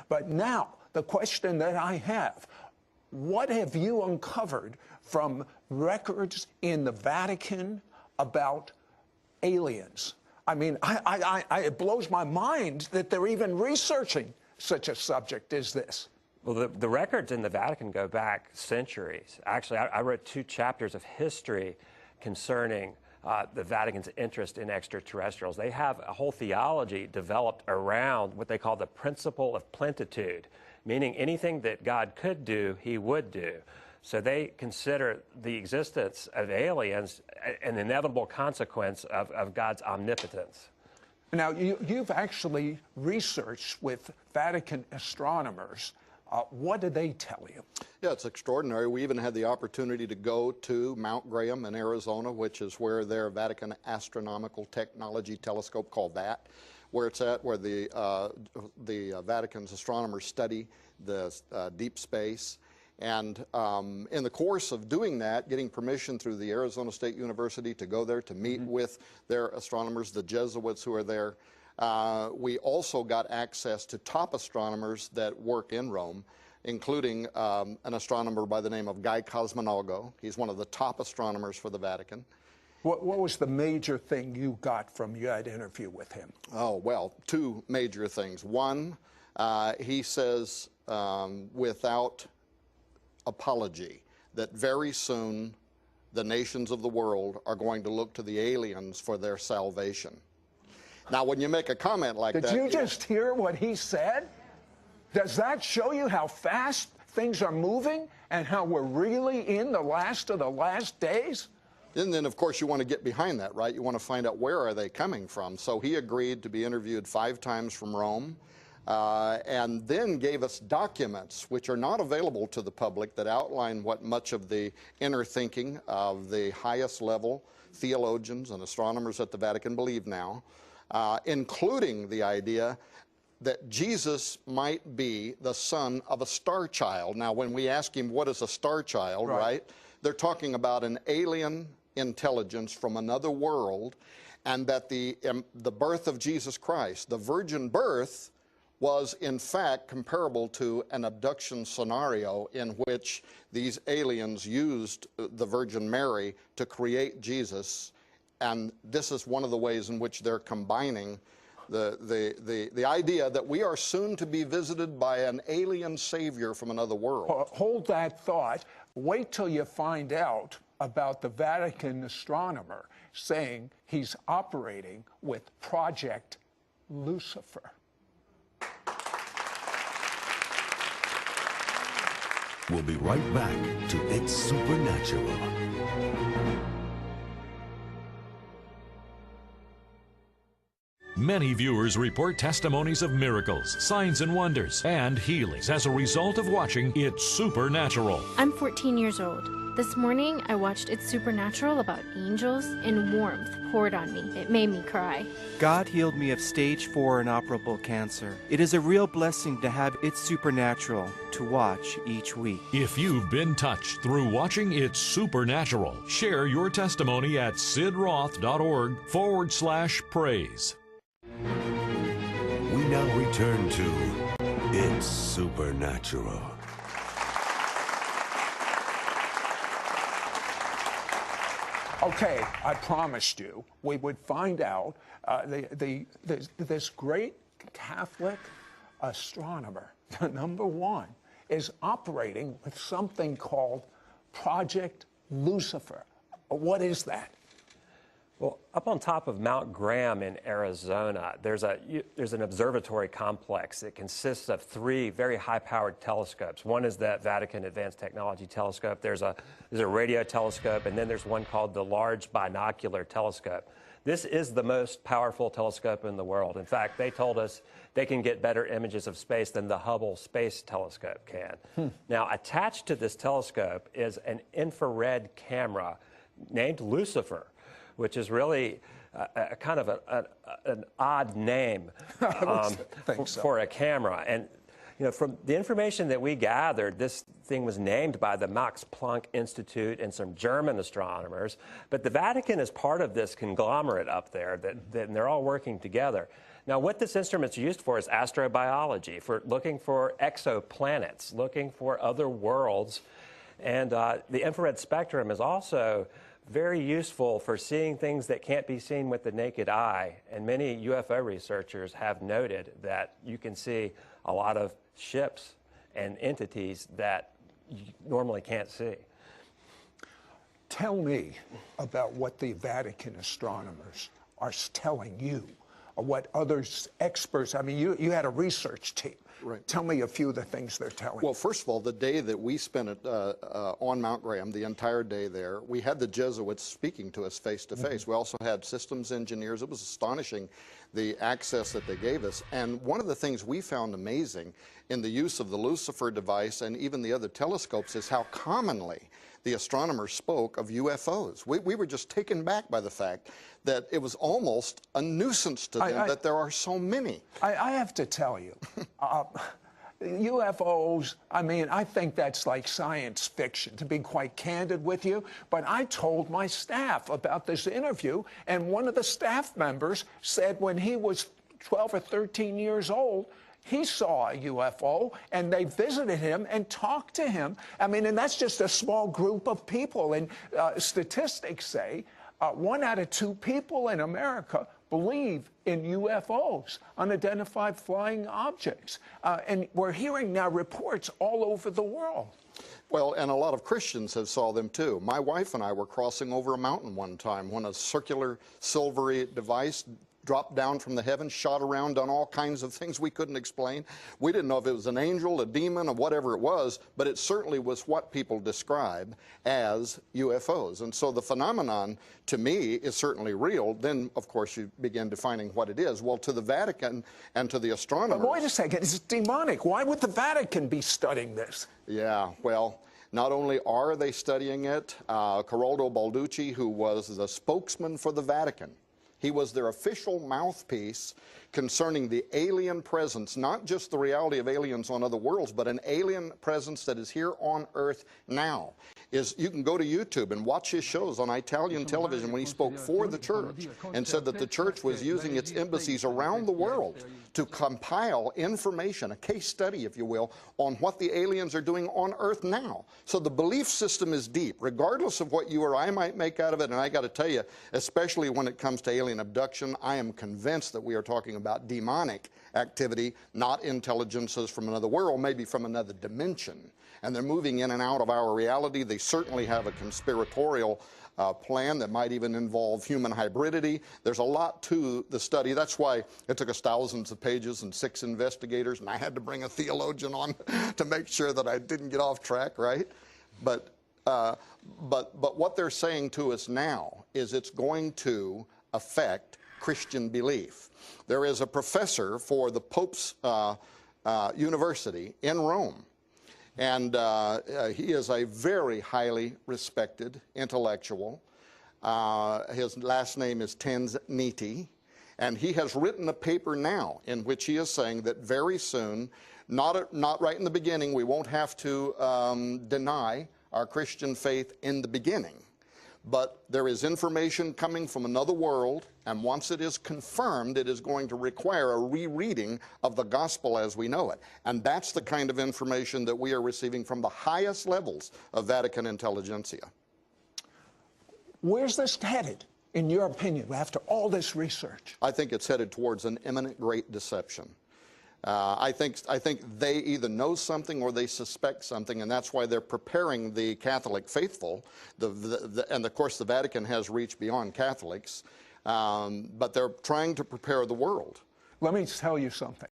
But now, the question that I have, what have you uncovered from records in the Vatican about aliens? I mean, it blows my mind that they're even researching such a subject as this. Well, the records in the Vatican go back centuries. Actually, I wrote 2 chapters of history concerning the Vatican's interest in extraterrestrials. They have a whole theology developed around what they call the principle of plenitude, meaning anything that God could do, he would do. So they consider the existence of aliens an inevitable consequence of God's omnipotence. Now, you've actually researched with Vatican astronomers. What do they tell you? Yeah, it's extraordinary. We even had the opportunity to go to Mount Graham in Arizona, which is where their Vatican Astronomical Technology Telescope, called that, where it's at, where the Vatican's astronomers study the deep space. And in the course of doing that, getting permission through the Arizona State University to go there to meet with their astronomers, the Jesuits who are there, we also got access to top astronomers that work in Rome, including an astronomer by the name of Guy Cosmonago. He's one of the top astronomers for the Vatican. What was the major thing you got from your interview with him? Oh, well, 2 major things. One, he says without apology that very soon the nations of the world are going to look to the aliens for their salvation. Now, when you make a comment like that... Did you just hear what he said? Does that show you how fast things are moving and how we're really in the last of the last days? And then, of course, you want to get behind that, right? You want to find out where are they coming from. So he agreed to be interviewed 5 times from Rome, and then gave us documents which are not available to the public that outline what much of the inner thinking of the highest level theologians and astronomers at the Vatican believe now, including the idea that Jesus might be the son of a star child. Now, when we ask him what is a star child, right, they're talking about an alien intelligence from another world, and that the birth of Jesus Christ, the virgin birth, was in fact comparable to an abduction scenario in which these aliens used the Virgin Mary to create Jesus. And this is one of the ways in which they're combining the idea that we are soon to be visited by an alien savior from another world. Hold that thought. Wait till you find out about the Vatican astronomer saying he's operating with Project Lucifer. We'll be right back to It's Supernatural. Many viewers report testimonies of miracles, signs and wonders, and healings as a result of watching It's Supernatural. I'm 14 years old. This morning, I watched It's Supernatural about angels, and warmth poured on me. It made me cry. God healed me of stage 4 inoperable cancer. It is a real blessing to have It's Supernatural to watch each week. If you've been touched through watching It's Supernatural, share your testimony at sidroth.org/praise. We now return to It's Supernatural. Okay, I promised you we would find out this great Catholic astronomer, the #1, is operating with something called Project Lucifer. What is that? Well, up on top of Mount Graham in Arizona, there's an observatory complex that consists of 3 very high-powered telescopes. One is the Vatican Advanced Technology Telescope. There's a radio telescope, and then there's one called the Large Binocular Telescope. This is the most powerful telescope in the world. In fact, they told us they can get better images of space than the Hubble Space Telescope can. Now, attached to this telescope is an infrared camera named Lucifer, which is really a kind of an odd name for a camera. And you know, from the information that we gathered, this thing was named by the Max Planck Institute and some German astronomers. But the Vatican is part of this conglomerate up there, and they're all working together. Now, what this instrument's used for is astrobiology, for looking for exoplanets, looking for other worlds. And the infrared spectrum is also very useful for seeing things that can't be seen with the naked eye. And many UFO researchers have noted that you can see a lot of ships and entities that you normally can't see. Tell me about what the Vatican astronomers are telling you, or what others, experts, I mean, you had a research team. Right. Tell me a few of the things they're telling you. Well, first of all, the day that we spent it, on Mount Graham, the entire day there, we had the Jesuits speaking to us face to face. We also had systems engineers. It was astonishing, the access that they gave us. And one of the things we found amazing in the use of the Lucifer device and even the other telescopes is how commonly the astronomers spoke of UFOs. We were just taken back by the fact that it was almost a nuisance to them that there are so many. I have to tell you, UFOs, I mean, I think that's like science fiction, to be quite candid with you. But I told my staff about this interview, and one of the staff members said when he was 12 or 13 years old, he saw a UFO, and they visited him and talked to him. I mean, and that's just a small group of people. And statistics say 1 out of 2 people in America believe in UFOs, unidentified flying objects. And we're hearing now reports all over the world. Well, and a lot of Christians have saw them too. My wife and I were crossing over a mountain one time when a circular, silvery device dropped down from the heavens, shot around, done all kinds of things we couldn't explain. We didn't know if it was an angel, a demon, or whatever it was, but it certainly was what people describe as UFOs. And so the phenomenon, to me, is certainly real. Then, of course, you begin defining what it is. Well, to the Vatican and to the astronomers... But wait a second, it's demonic. Why would the Vatican be studying this? Yeah, well, not only are they studying it, Corrado Balducci, who was the spokesman for the Vatican, he was their official mouthpiece concerning the alien presence, not just the reality of aliens on other worlds, but an alien presence that is here on Earth now. You can go to YouTube and watch his shows on Italian television when he spoke for the church and said that the church was using its embassies around the world to compile information, a case study, if you will, on what the aliens are doing on Earth now. So the belief system is deep, regardless of what you or I might make out of it. And I got to tell you, especially when it comes to alien abduction, I am convinced that we are talking about demonic activity, not intelligences from another world, maybe from another dimension. And they're moving in and out of our reality. They certainly have a conspiratorial plan that might even involve human hybridity. There's a lot to the study. That's why it took us thousands of pages and 6 investigators, and I had to bring a theologian on to make sure that I didn't get off track, right? But what they're saying to us now is it's going to affect Christian belief. There is a professor for the Pope's University in Rome, and he is a very highly respected intellectual. His last name is Tanzaniti, and he has written a paper now in which he is saying that very soon, not right in the beginning, we won't have to deny our Christian faith in the beginning. But there is information coming from another world, and once it is confirmed, it is going to require a rereading of the gospel as we know it. And that's the kind of information that we are receiving from the highest levels of Vatican intelligentsia. Where's this headed, in your opinion, after all this research? I think it's headed towards an imminent great deception. I think they either know something or they suspect something, and that's why they're preparing the Catholic faithful. And of course, the Vatican has reached beyond Catholics, but they're trying to prepare the world. Let me tell you something.